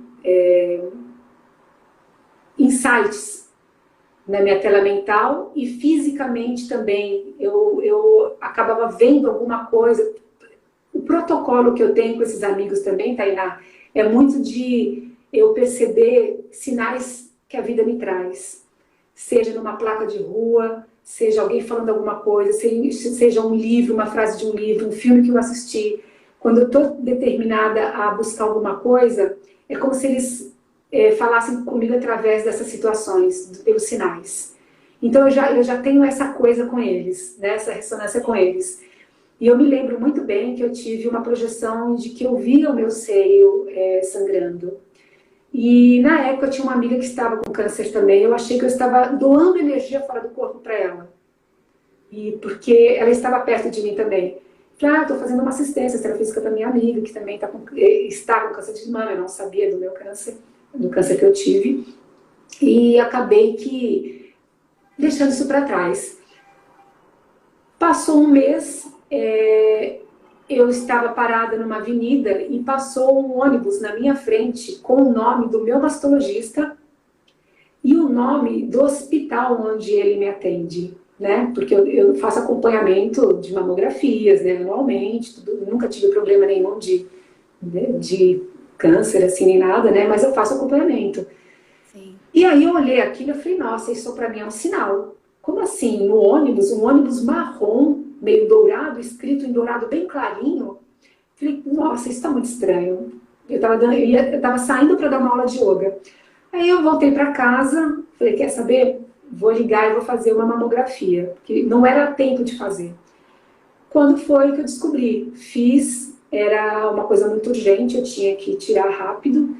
insights na minha tela mental, e fisicamente também. Eu acabava vendo alguma coisa. O protocolo que eu tenho com esses amigos também, Tainá, é muito de eu perceber sinais que a vida me traz. Seja numa placa de rua, seja alguém falando alguma coisa, seja um livro, uma frase de um livro, um filme que eu assisti. Quando eu estou determinada a buscar alguma coisa, é como se eles falassem comigo através dessas situações, pelos sinais. Então eu já tenho essa coisa com eles, né, essa ressonância com eles. E eu me lembro muito bem que eu tive uma projeção de que eu via o meu seio sangrando. E na época eu tinha uma amiga que estava com câncer também. Eu achei que eu estava doando energia fora do corpo para ela. E porque ela estava perto de mim também. Falei, estou fazendo uma assistência extrafísica para minha amiga, que também está com câncer de mama. Eu não sabia do meu câncer, do câncer que eu tive. E acabei deixando isso para trás. Passou um mês, eu estava parada numa avenida e passou um ônibus na minha frente com o nome do meu mastologista e o nome do hospital onde ele me atende, né? Porque eu faço acompanhamento de mamografias, né, anualmente, nunca tive problema nenhum de câncer, assim, nem nada, né? Mas eu faço acompanhamento. Sim. E aí eu olhei aquilo e falei, nossa, isso para mim é um sinal. Como assim? No ônibus, um ônibus marrom, meio dourado, escrito em dourado bem clarinho. Falei, nossa, isso está muito estranho. Eu estava saindo para dar uma aula de yoga. Aí eu voltei para casa, falei, quer saber? Vou ligar e vou fazer uma mamografia, porque não era tempo de fazer. Quando foi que eu descobri? Fiz, era uma coisa muito urgente, eu tinha que tirar rápido.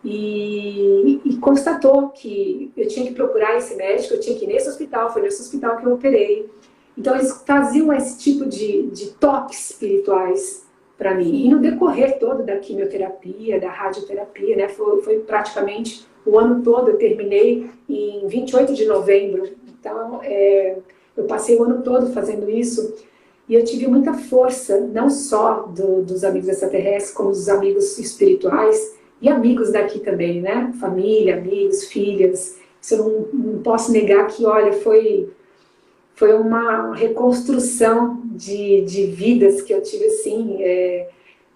E constatou que eu tinha que procurar esse médico, eu tinha que ir nesse hospital, foi nesse hospital que eu operei. Então eles faziam esse tipo de toques espirituais para mim. E no decorrer todo da quimioterapia, da radioterapia, né, foi praticamente o ano todo, eu terminei em 28 de novembro. Então eu passei o ano todo fazendo isso. E eu tive muita força, não só dos amigos extraterrestres, como dos amigos espirituais, e amigos daqui também, né? Família, amigos, filhas. Isso eu não posso negar que, olha, foi uma reconstrução de vidas que eu tive, assim,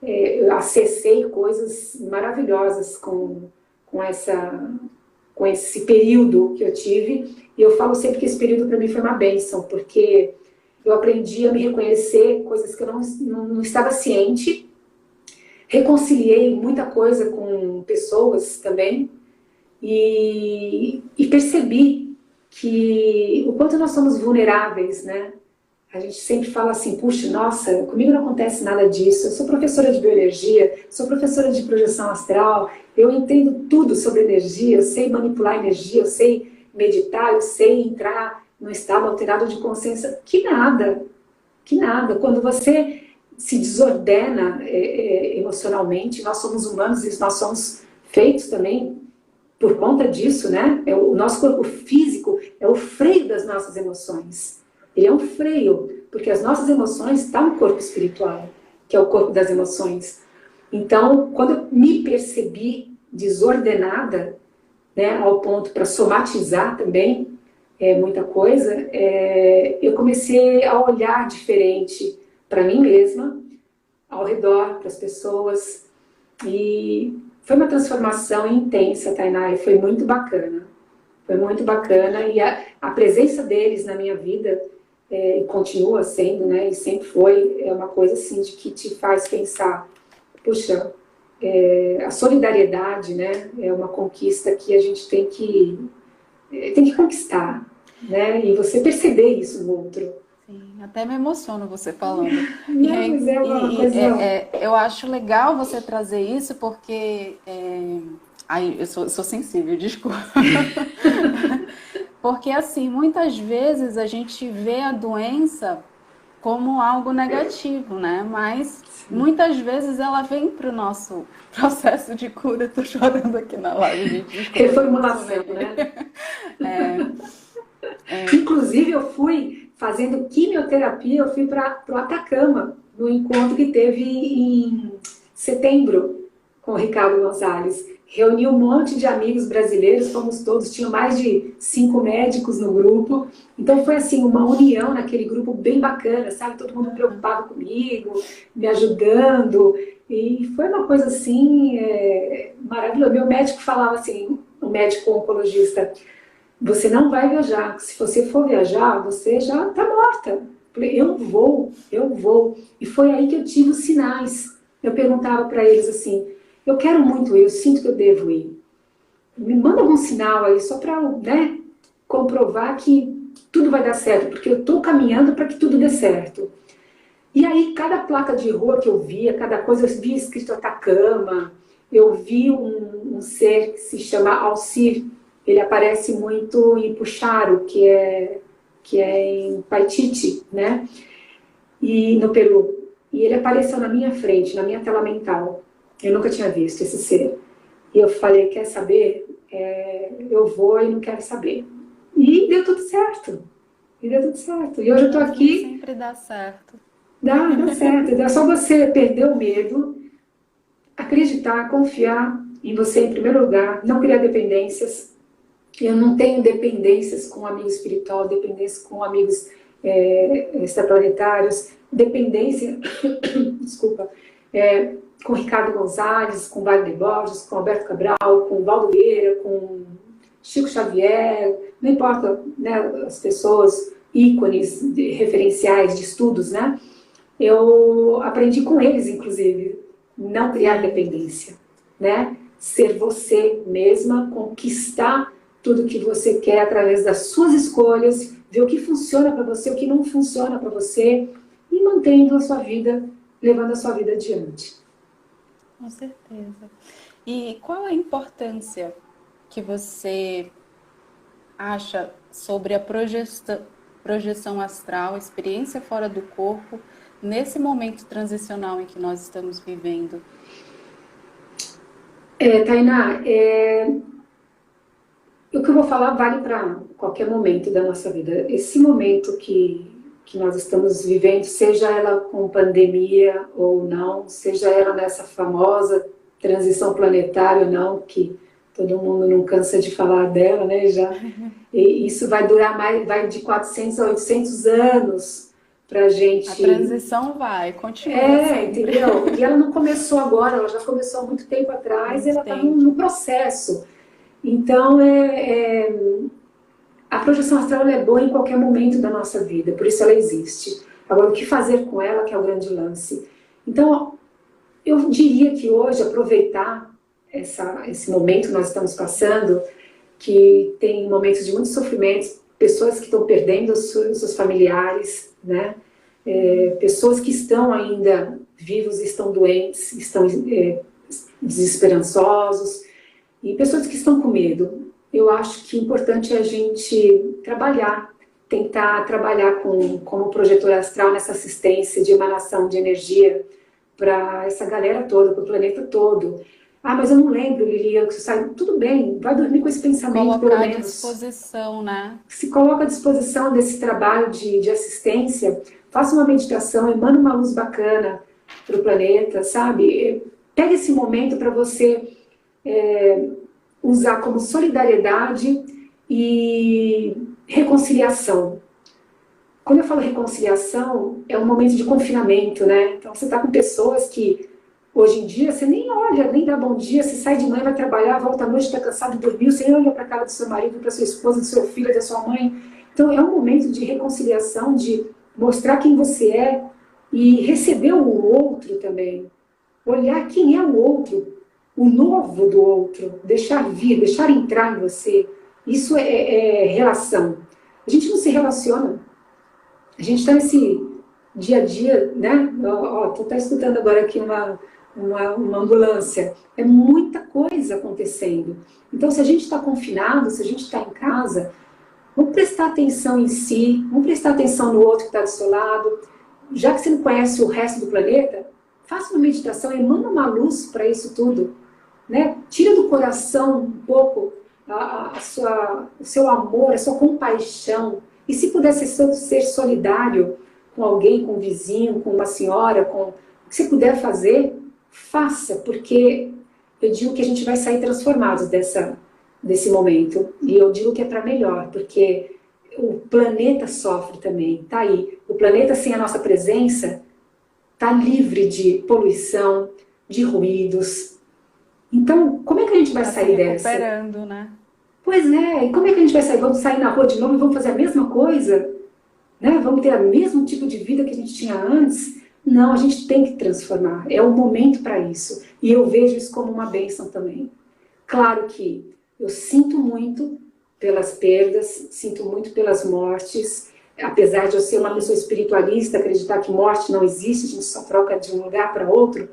eu acessei coisas maravilhosas com esse período que eu tive, e eu falo sempre que esse período para mim foi uma bênção, porque eu aprendi a me reconhecer coisas que eu não estava ciente, reconciliei muita coisa com pessoas também, e percebi que o quanto nós somos vulneráveis, né? A gente sempre fala assim, puxa, nossa, comigo não acontece nada disso, eu sou professora de bioenergia, sou professora de projeção astral, eu entendo tudo sobre energia, eu sei manipular energia, eu sei meditar, eu sei entrar num estado alterado de consciência. Que nada, que nada. Quando você se desordena emocionalmente, nós somos humanos e nós somos feitos também por conta disso, né? O nosso corpo físico é o freio das nossas emoções. Ele é um freio, porque as nossas emoções estão no corpo espiritual, que é o corpo das emoções. Então, quando eu me percebi desordenada, né, ao ponto para somatizar também muita coisa, eu comecei a olhar diferente para mim mesma, ao redor, para as pessoas, e foi uma transformação intensa, Tainá, e foi muito bacana. Foi muito bacana, e a presença deles na minha vida e continua sendo, né, e sempre foi, é uma coisa assim de que te faz pensar, puxa, a solidariedade, né, é uma conquista que a gente tem que conquistar, né, e você perceber isso no outro. Sim, até me emociono você falando. Não, mas é uma coisa... Eu acho legal você trazer isso porque... Ai, eu sou sensível, desculpa. Porque, assim, muitas vezes a gente vê a doença como algo negativo, né? Mas muitas vezes ela vem para o nosso processo de cura. Estou chorando aqui na live, gente. Desculpa, reformulação, né? Inclusive, eu fui fazendo quimioterapia, eu fui para o Atacama, no encontro que teve em setembro com o Ricardo Gonzalez. Reuni um monte de amigos brasileiros, fomos todos, tinha mais de 5 médicos no grupo. Então foi assim, uma união naquele grupo bem bacana, sabe? Todo mundo preocupado comigo, me ajudando. E foi uma coisa assim, maravilhosa. Meu médico falava assim, o médico oncologista, você não vai viajar, se você for viajar, você já está morta. Eu falei, eu vou. E foi aí que eu tive os sinais. Eu perguntava para eles assim, eu quero muito ir, eu sinto que eu devo ir. Me manda algum sinal aí, só para, né, comprovar que tudo vai dar certo, porque eu estou caminhando para que tudo dê certo. E aí, cada placa de rua que eu via, cada coisa, eu via escrito Atacama, eu vi um ser que se chama Alcir, ele aparece muito em Puxaro, que é em Paititi, né? E no Peru. E ele apareceu na minha frente, na minha tela mental. Eu nunca tinha visto esse ser. E eu falei, quer saber? Eu vou e não quero saber. E deu tudo certo. E hoje eu estou aqui... Sempre dá certo. Dá certo. É só você perder o medo, acreditar, confiar em você em primeiro lugar, não criar dependências. Eu não tenho dependências com amigo espiritual, dependências com amigos extraplanetários, dependência, desculpa, com Ricardo Gonzalez, com Wagner Borges, com Alberto Cabral, com Valdo Vieira, com Chico Xavier, não importa, né, as pessoas, ícones, referenciais de estudos, né? Eu aprendi com eles, inclusive, não criar dependência, né? Ser você mesma, conquistar tudo que você quer através das suas escolhas, ver o que funciona para você, o que não funciona para você e mantendo a sua vida, levando a sua vida adiante. Com certeza. E qual a importância que você acha sobre a projeção astral, experiência fora do corpo, nesse momento transicional em que nós estamos vivendo? Tainá, o que eu vou falar vale para qualquer momento da nossa vida. Esse momento que nós estamos vivendo, seja ela com pandemia ou não, seja ela nessa famosa transição planetária ou não, que todo mundo não cansa de falar dela, né? Já. E isso vai durar mais, vai de 400 a 800 anos para a A gente. transição vai, continua É, sempre. entendeu? E ela não começou agora, ela já começou há muito tempo atrás e Muito ela está tempo. no processo. Então, a projeção astral é boa em qualquer momento da nossa vida, por isso ela existe. Agora, o que fazer com ela que é o grande lance. Então, eu diria que hoje aproveitar esse momento que nós estamos passando, que tem momentos de muito sofrimento, pessoas que estão perdendo os seus familiares, né? Pessoas que estão ainda vivos, estão doentes, estão desesperançosos, e pessoas que estão com medo. Eu acho que o importante é a gente trabalhar, tentar trabalhar como projetor astral nessa assistência de emanação de energia para essa galera toda, para o planeta todo. Ah, mas eu não lembro, Lilian, que você sabe. Tudo bem, vai dormir com esse pensamento, pelo Colocar à menos. disposição, né? Se coloca à disposição desse trabalho de assistência, faça uma meditação, emana uma luz bacana para o planeta, sabe? Pega esse momento para você usar como solidariedade e reconciliação. Quando eu falo reconciliação, é um momento de confinamento, né? Então você está com pessoas que hoje em dia você nem olha, nem dá bom dia, você sai de manhã, vai trabalhar, volta à noite, está cansado, dormiu, você nem olha para a cara do seu marido, para sua esposa, do seu filho, da sua mãe. Então é um momento de reconciliação, de mostrar quem você é e receber o outro também. Olhar quem é o outro, o novo do outro, deixar vir, deixar entrar em você. Isso é relação. A gente não se relaciona. A gente está nesse dia a dia, né? Tu tá escutando agora aqui uma ambulância. É muita coisa acontecendo. Então, se a gente está confinado, se a gente está em casa, vamos prestar atenção em si, vamos prestar atenção no outro que está do seu lado. Já que você não conhece o resto do planeta, faça uma meditação, emana uma luz para isso tudo. Né? Tira do coração um pouco o seu amor, a sua compaixão. E se puder ser solidário com alguém, com um vizinho, com uma senhora, com o que você puder fazer, faça, porque eu digo que a gente vai sair transformados desse momento. E eu digo que é para melhor, porque o planeta sofre também, tá aí. O planeta sem a nossa presença tá livre de poluição, de ruídos. Então, como é que a gente vai Tá se sair dessa? recuperando, né? Pois é, e como é que a gente vai sair? Vamos sair na rua de novo e vamos fazer a mesma coisa? Né? Vamos ter o mesmo tipo de vida que a gente tinha antes? Não, a gente tem que transformar. É o momento para isso. E eu vejo isso como uma bênção também. Claro que eu sinto muito pelas perdas, sinto muito pelas mortes, apesar de eu ser uma pessoa espiritualista, acreditar que morte não existe, a gente só troca de um lugar para outro,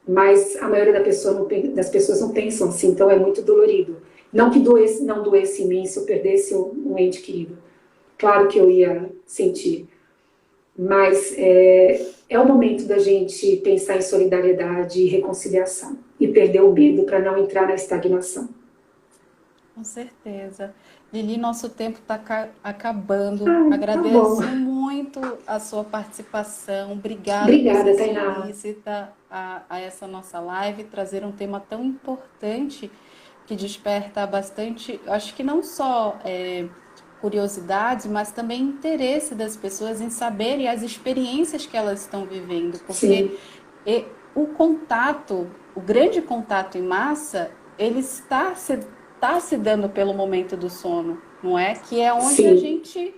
mas a maioria das pessoas não pensam assim, então é muito dolorido. Não que não doesse em mim se eu perdesse um ente querido. Claro que eu ia sentir, mas é o momento da gente pensar em solidariedade e reconciliação e perder o medo para não entrar na estagnação. Com certeza. Lili, nosso tempo está acabando. Ah, tá bom. Agradeço muito a sua participação. Obrigada por Obrigada, ser Tainá. solícita a essa nossa live, trazer um tema tão importante que desperta bastante, acho que não só curiosidade, mas também interesse das pessoas em saberem as experiências que elas estão vivendo, porque Sim, o contato, o grande contato em massa, ele está se dando pelo momento do sono, não é? Que é onde a sim, gente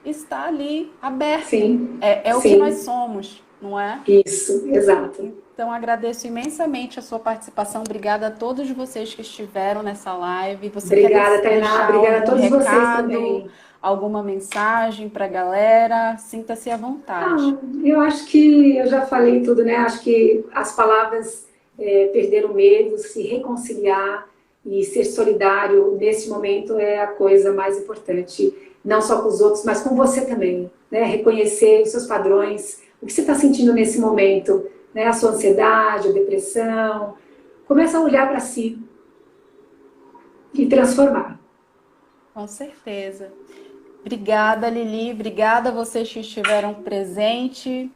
está ali aberto, sim, é o que nós sim. somos, não é? Isso, exato. Então, agradeço imensamente a sua participação. Obrigada a todos vocês que estiveram nessa live. Você quer Obrigada, Tainá. deixar Obrigada a algum todos vocês recado, também. alguma mensagem para a galera? Sinta-se à Ah, vontade. eu acho que eu já falei tudo, né? Acho que as palavras perder o medo, se reconciliar e ser solidário nesse momento é a coisa mais importante, não só com os outros, mas com você também, né? Reconhecer os seus padrões, o que você está sentindo nesse momento, né? A sua ansiedade, a depressão. Começa a olhar para si e transformar. Com certeza. Obrigada, Lili. Obrigada a vocês que estiveram presentes.